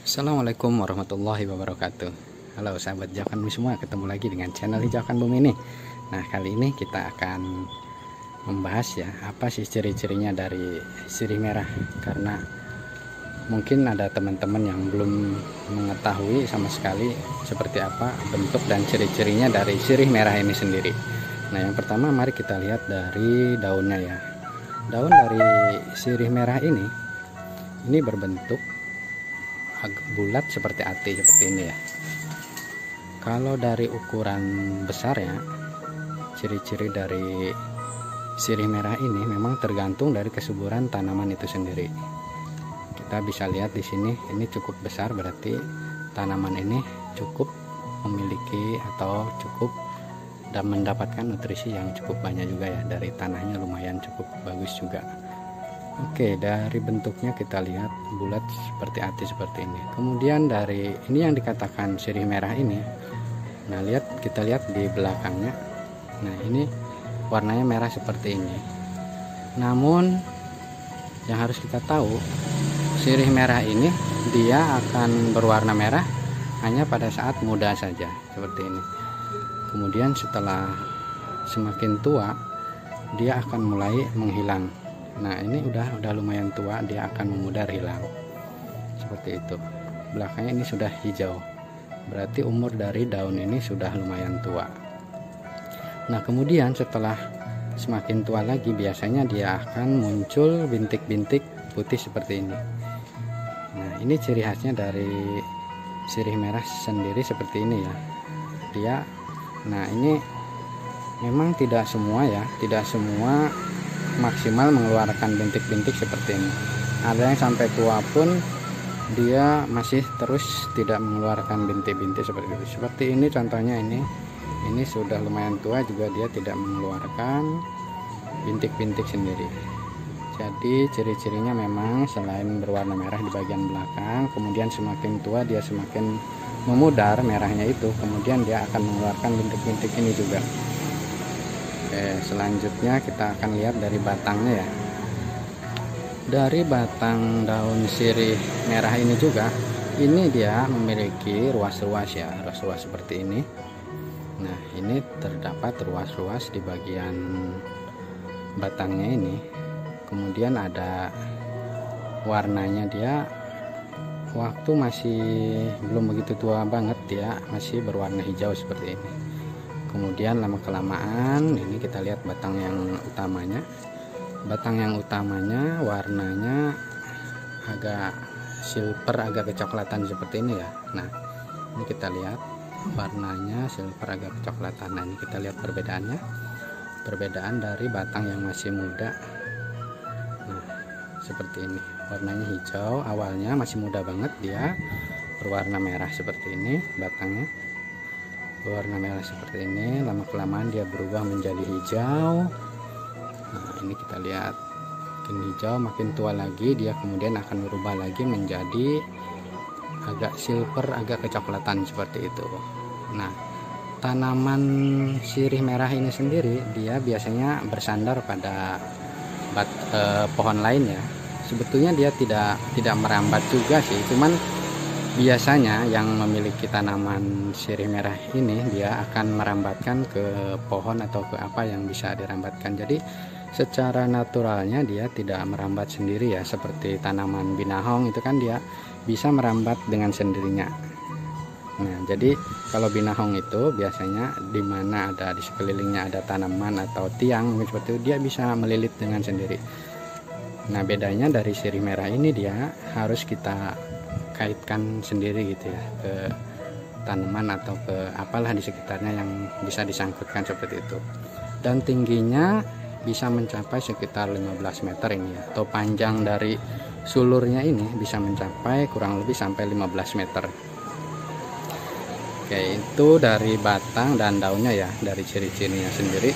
Assalamualaikum warahmatullahi wabarakatuh. Halo sahabat hijaukan bumi semua, ketemu lagi dengan channel hijaukan bumi ini. Nah, kali ini kita akan membahas ya, apa sih ciri-cirinya dari sirih merah. Karena mungkin ada teman-teman yang belum mengetahui sama sekali seperti apa bentuk dan ciri-cirinya dari sirih merah ini sendiri. Nah, yang pertama mari kita lihat dari daunnya ya. Daun dari sirih merah ini berbentuk agak bulat seperti ati seperti ini ya. Kalau dari ukuran besar ya, ciri-ciri dari sirih merah ini memang tergantung dari kesuburan tanaman itu sendiri. Kita bisa lihat di sini, ini cukup besar, berarti tanaman ini cukup memiliki atau cukup dan mendapatkan nutrisi yang cukup banyak juga ya, dari tanahnya lumayan cukup bagus juga. Oke, dari bentuknya kita lihat bulat seperti ati seperti ini. Kemudian dari ini yang dikatakan sirih merah ini, nah kita lihat di belakangnya. Nah, ini warnanya merah seperti ini. Namun yang harus kita tahu, sirih merah ini dia akan berwarna merah hanya pada saat muda saja seperti ini. Kemudian setelah semakin tua dia akan mulai menghilang. Nah, ini udah lumayan tua, dia akan memudar hilang seperti itu. Belakangnya ini sudah hijau, berarti umur dari daun ini sudah lumayan tua. Nah, kemudian setelah semakin tua lagi biasanya dia akan muncul bintik-bintik putih seperti ini. Nah, ini ciri khasnya dari sirih merah sendiri seperti ini ya. Nah, ini memang tidak semua ya, tidak semua maksimal mengeluarkan bintik-bintik seperti ini. Ada yang sampai tua pun dia masih terus tidak mengeluarkan bintik-bintik seperti itu. Seperti ini contohnya, ini sudah lumayan tua juga dia tidak mengeluarkan bintik-bintik sendiri. Jadi ciri-cirinya memang selain berwarna merah di bagian belakang, kemudian semakin tua dia semakin memudar merahnya itu, kemudian dia akan mengeluarkan bintik-bintik ini juga. Oke, selanjutnya kita akan lihat dari batangnya ya. Dari batang daun sirih merah ini juga, ini dia memiliki ruas-ruas ya, ruas-ruas seperti ini. Nah, ini terdapat ruas-ruas di bagian batangnya ini. Kemudian ada warnanya, dia waktu masih belum begitu tua banget, dia masih berwarna hijau seperti ini. Kemudian lama kelamaan ini kita lihat batang yang utamanya. Batang yang utamanya warnanya agak silver, agak kecoklatan seperti ini ya. Nah, ini kita lihat warnanya silver agak kecoklatan. Nah, ini kita lihat perbedaannya. Perbedaan dari batang yang masih muda. Nah, seperti ini. Warnanya hijau, awalnya masih muda banget, dia berwarna merah seperti ini batangnya. Warna merah seperti ini, lama kelamaan dia berubah menjadi hijau. Nah, ini kita lihat makin hijau, makin tua lagi dia kemudian akan berubah lagi menjadi agak silver, agak kecoklatan seperti itu. Nah, tanaman sirih merah ini sendiri dia biasanya bersandar pada pohon lain ya. Sebetulnya dia tidak merambat juga sih, cuman biasanya yang memiliki tanaman sirih merah ini dia akan merambatkan ke pohon atau ke apa yang bisa dirambatkan. Jadi secara naturalnya dia tidak merambat sendiri ya, seperti tanaman binahong itu kan dia bisa merambat dengan sendirinya. Nah, jadi kalau binahong itu biasanya di mana ada di sekelilingnya ada tanaman atau tiang seperti itu, dia bisa melilit dengan sendiri. Nah, bedanya dari sirih merah ini dia harus kita kaitkan sendiri gitu ya, ke tanaman atau ke apalah di sekitarnya yang bisa disangkutkan seperti itu. Dan tingginya bisa mencapai sekitar 15 meter ini ya, atau panjang dari sulurnya ini bisa mencapai kurang lebih sampai 15 meter. Oke, itu dari batang dan daunnya ya, dari ciri-cirinya sendiri.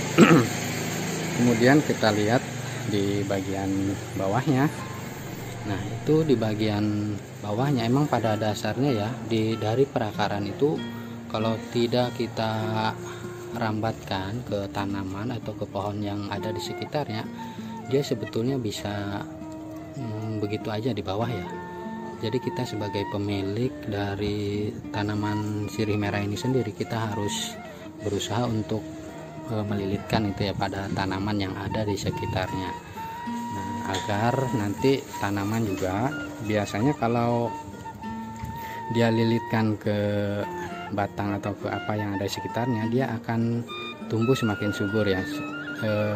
Kemudian kita lihat di bagian bawahnya. Nah, itu di bagian bawahnya emang pada dasarnya ya, dari perakaran itu kalau tidak kita rambatkan ke tanaman atau ke pohon yang ada di sekitarnya, dia sebetulnya bisa begitu aja di bawah ya. Jadi kita sebagai pemilik dari tanaman sirih merah ini sendiri, kita harus berusaha untuk melilitkan itu ya pada tanaman yang ada di sekitarnya. Nah, agar nanti tanaman juga biasanya kalau dia lilitkan ke batang atau ke apa yang ada di sekitarnya, dia akan tumbuh semakin subur ya.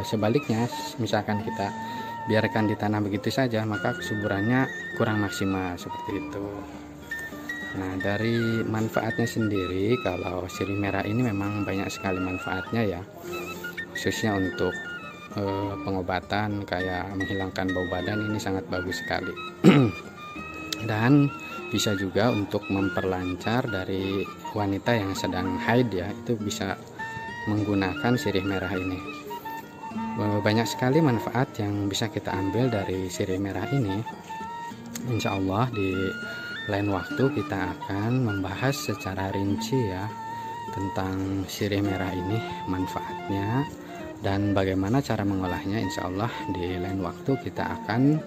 Sebaliknya, misalkan kita biarkan di tanah begitu saja, maka kesuburannya kurang maksimal seperti itu. Nah, dari manfaatnya sendiri, kalau sirih merah ini memang banyak sekali manfaatnya ya, khususnya untuk pengobatan kayak menghilangkan bau badan, ini sangat bagus sekali. Dan bisa juga untuk memperlancar dari wanita yang sedang haid ya, itu bisa menggunakan sirih merah ini. Banyak sekali manfaat yang bisa kita ambil dari sirih merah ini. Insya Allah di lain waktu kita akan membahas secara rinci ya tentang sirih merah ini, manfaatnya dan bagaimana cara mengolahnya. Insya Allah di lain waktu kita akan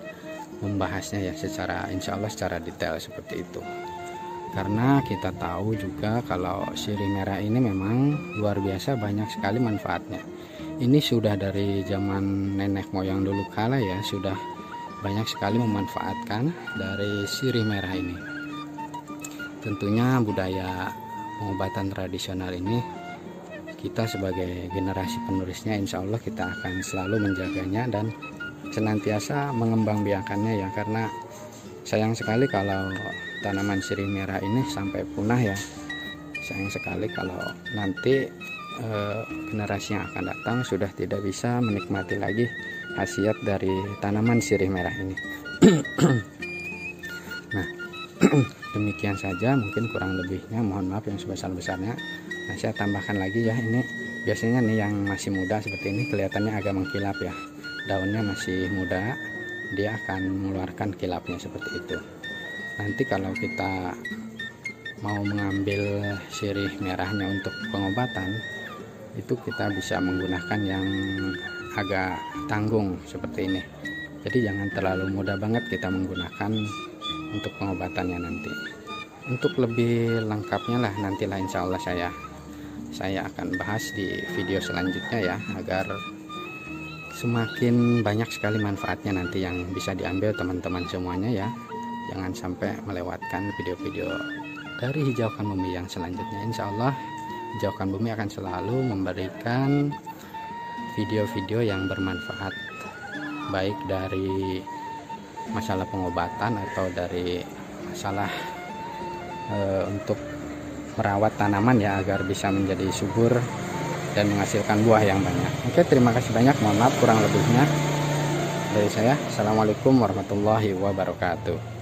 membahasnya ya secara insya Allah secara detail seperti itu. Karena kita tahu juga kalau sirih merah ini memang luar biasa banyak sekali manfaatnya. Ini sudah dari zaman nenek moyang dulu kala ya, sudah banyak sekali memanfaatkan dari sirih merah ini. Tentunya budaya pengobatan tradisional ini, kita sebagai generasi penerusnya insya Allah kita akan selalu menjaganya dan senantiasa mengembangbiakannya ya, karena sayang sekali kalau tanaman sirih merah ini sampai punah ya. Sayang sekali kalau nanti generasi yang akan datang sudah tidak bisa menikmati lagi khasiat dari tanaman sirih merah ini. Nah, demikian saja, mungkin kurang lebihnya mohon maaf yang sebesar-besarnya. Nah, saya tambahkan lagi ya, ini biasanya nih yang masih muda seperti ini kelihatannya agak mengkilap ya, daunnya masih muda, dia akan mengeluarkan kilapnya seperti itu. Nanti kalau kita mau mengambil sirih merahnya untuk pengobatan, itu kita bisa menggunakan yang agak tanggung seperti ini. Jadi jangan terlalu mudah banget kita menggunakan untuk pengobatannya nanti. Untuk lebih lengkapnya lah nantilah insya Allah saya akan bahas di video selanjutnya ya, agar semakin banyak sekali manfaatnya nanti yang bisa diambil teman-teman semuanya ya. Jangan sampai melewatkan video-video dari Hijaukan Bumi yang selanjutnya. Insya Allah Hijaukan Bumi akan selalu memberikan video-video yang bermanfaat, baik dari masalah pengobatan atau dari masalah untuk merawat tanaman ya, agar bisa menjadi subur dan menghasilkan buah yang banyak. Oke, terima kasih banyak, mohon maaf kurang lebihnya dari saya. Assalamualaikum warahmatullahi wabarakatuh.